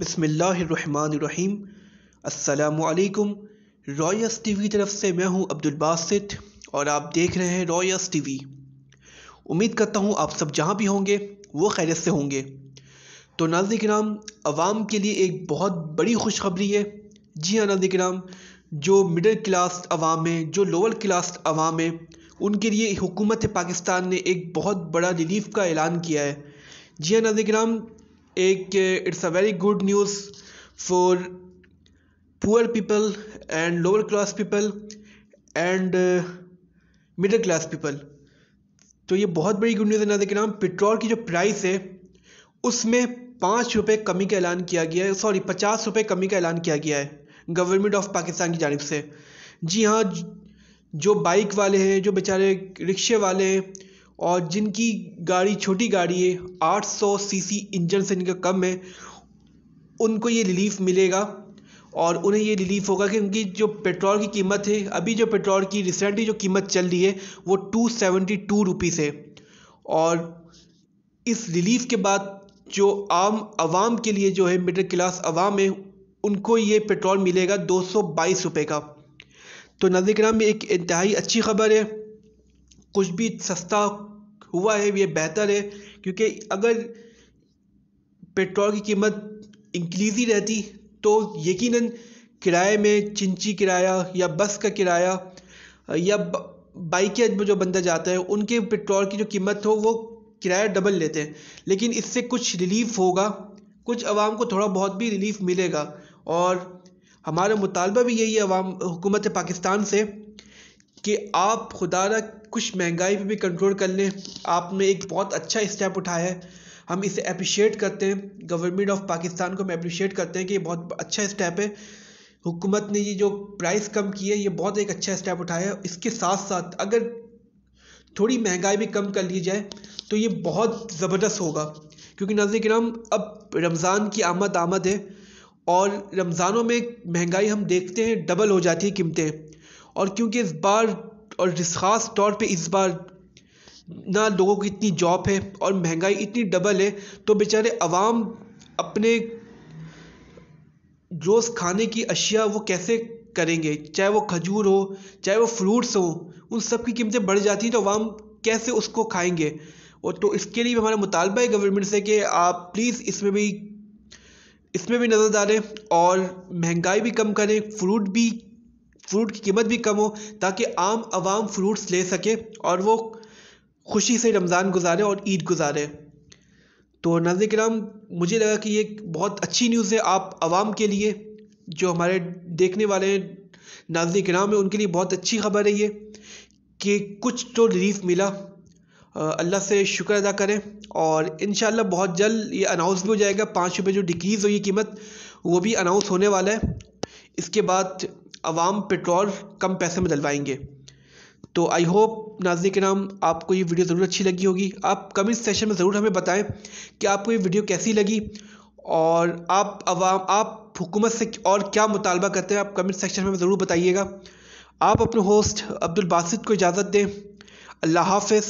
بسم اللہ الرحمن الرحیم۔ السلام علیکم۔ رائس ٹی وی طرف سے میں ہوں عبد الباسط اور آپ دیکھ رہے ہیں رائس ٹی وی۔ امید کرتا ہوں آپ سب جہاں بھی ہوں گے وہ خیریت سے ہوں گے۔ تو ناظرین کرام، عوام کے لیے ایک بہت بڑی خوشخبری ہے۔ جی ہاں ناظرین کرام، جو مڈل کلاس عوام ہیں، جو لوور کلاس عوام ہیں، ان کے لیے حکومت پاکستان نے ایک بہت بڑا ریلیف کا اعلان کیا ہے۔ جی ہاں ناظرین کرام، it's a very good news for poor people and lower class people and middle class people. تو یہ بہت بڑی گڈ نیوز ہے ناظرین کرام۔ پیٹرول کی جو پرائس ہے اس میں 5 روپے کمی کا اعلان کیا گیا ہے، 50 روپے کمی کا اعلان کیا گیا ہے گورنمنٹ آف پاکستان کی جانب سے۔ جی ہاں، جو بائک والے ہیں، جو بیچارے رکشے والے ہیں اور جن کی گاڑی چھوٹی گاڑی ہے، 800 سی سی انجن سے ان کا کم ہے، ان کو یہ ریلیف ملے گا اور انہیں یہ ریلیف ہوگا کہ ان کی جو پیٹرول کی قیمت ہے، ابھی جو پیٹرول کی ریسنٹلی جو قیمت چل رہی ہے وہ 272 روپیز ہے، اور اس ریلیف کے بعد جو عام عوام کے لیے جو ہے مڈل کلاس عوام ہے، ان کو یہ پیٹرول ملے گا 222 روپے کا۔ تو ناظرین کرام، یہ ایک انتہائی اچھی خبر ہے۔ کچھ بھی سستا ہوا ہے، یہ بہتر ہے، کیونکہ اگر پیٹرول کی قیمت انکریز ہی رہتی تو یقیناً کرائے میں چنچی کرایہ یا بس کا کرایہ یا بائکیں جو بندہ جاتا ہے ان کے پیٹرول کی جو قیمت ہو وہ کرایہ ڈبل لیتے ہیں، لیکن اس سے کچھ ریلیف ہوگا، کچھ عوام کو تھوڑا بہت بھی ریلیف ملے گا۔ اور ہمارا مطالبہ بھی یہی ہے عوام حکومت پاکستان سے کہ آپ خدا را کچھ مہنگائی پہ بھی کنٹرول کر لیں۔ آپ نے ایک بہت اچھا اسٹیپ اٹھایا ہے، ہم اسے اپریشیٹ کرتے ہیں، گورنمنٹ آف پاکستان کو ہم اپریشیٹ کرتے ہیں کہ یہ بہت اچھا اسٹیپ ہے۔ حکومت نے یہ جو پرائس کم کی ہے یہ بہت ایک اچھا اسٹیپ اٹھایا ہے۔ اس کے ساتھ ساتھ اگر تھوڑی مہنگائی بھی کم کر لی جائے تو یہ بہت زبردست ہوگا، کیونکہ ناظرین کرام اب رمضان کی آمد ہے اور رمضانوں میں مہنگائی ہم دیکھتے ہیں ڈبل ہو جاتی ہے قیمتیں، اور کیونکہ اس بار اور خاص طور پہ اس بار نہ لوگوں کی اتنی جاب ہے اور مہنگائی اتنی ڈبل ہے، تو بیچارے عوام اپنے روز کھانے کی اشیاء وہ کیسے کریں گے، چاہے وہ کھجور ہو، چاہے وہ فروٹس ہوں، ان سب کی قیمتیں بڑھ جاتی ہیں تو عوام کیسے اس کو کھائیں گے۔ اور تو اس کے لیے ہمارا مطالبہ ہے گورنمنٹ سے کہ آپ پلیز اس میں بھی نظر ڈالیں اور مہنگائی بھی کم کریں، فروٹ کی قیمت بھی کم ہو تاکہ عام عوام فروٹس لے سکے اور وہ خوشی سے رمضان گزارے اور عید گزارے۔ تو ناظرین کرام، مجھے لگا کہ یہ ایک بہت اچھی نیوز ہے آپ عوام کے لیے، جو ہمارے دیکھنے والے ہیں ناظرین کرام ہیں ان کے لیے بہت اچھی خبر ہے یہ کہ کچھ تو ریلیف ملا۔ اللہ سے شکر ادا کریں اور انشاءاللہ بہت جلد یہ اناؤنس بھی ہو جائے گا۔ 5 روپے جو ڈیکریز ہوئی قیمت وہ بھی اناؤنس ہونے والا ہے۔ اس کے بعد عوام پیٹرول کم پیسے میں ڈلوائیں گے۔ تو آئی ہوپ ناظرین کرام آپ کو یہ ویڈیو ضرور اچھی لگی ہوگی۔ آپ کمنٹ سیکشن میں ضرور ہمیں بتائیں کہ آپ کو یہ ویڈیو کیسی لگی اور آپ حکومت سے اور کیا مطالبہ کرتے ہیں، آپ کمنٹ سیکشن میں ضرور بتائیے گا۔ آپ اپنے ہوسٹ عبد الباسط کو اجازت دیں۔ اللہ حافظ۔